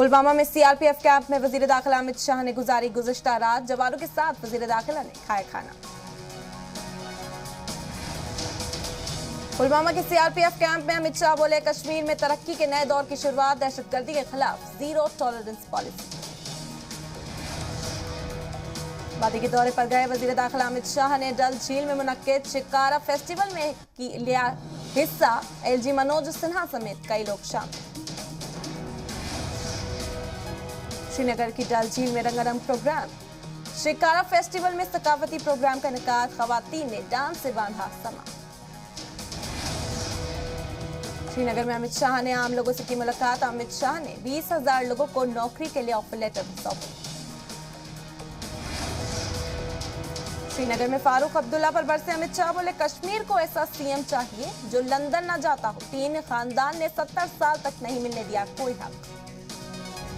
पुलवामा में CRPF camp में वजीर दाखिला अमित शाह ने गुजारी गुज़िश्ता रात। जवानों के साथ वजीर दाखिला ने खाया खाना। पुलवामा के सीआरपीएफ कैंप में अमित शाह बोले, कश्मीर में तरक्की के नए दौर की शुरुआत, दहशतगर्दी के खिलाफ जीरो टॉलरेंस पॉलिसी। वादी के दौरे पर गए वजीर दाखिला अमित शाह ने डल झील में मुनक्किद शिकारा फेस्टिवल में लिया हिस्सा। एलजी मनोज सिन्हा समेत कई लोग शामिल। श्रीनगर की डल झील में रंगारंग प्रोग्राम। शिकारा फेस्टिवल में सकाफती प्रोग्राम का इनेकाद, खवातीन ने डांस से बांधा समा। श्रीनगर में अमित शाह ने आम लोगों से की मुलाकात। अमित शाह ने 20,000 लोगों को नौकरी के लिए ऑफर लेटर सौंपे। श्रीनगर में फारूक अब्दुल्ला पर बरसे अमित शाह, बोले कश्मीर को ऐसा सीएम चाहिए जो लंदन न जाता हो। 3 खानदान ने 70 साल तक नहीं मिलने दिया कोई हक।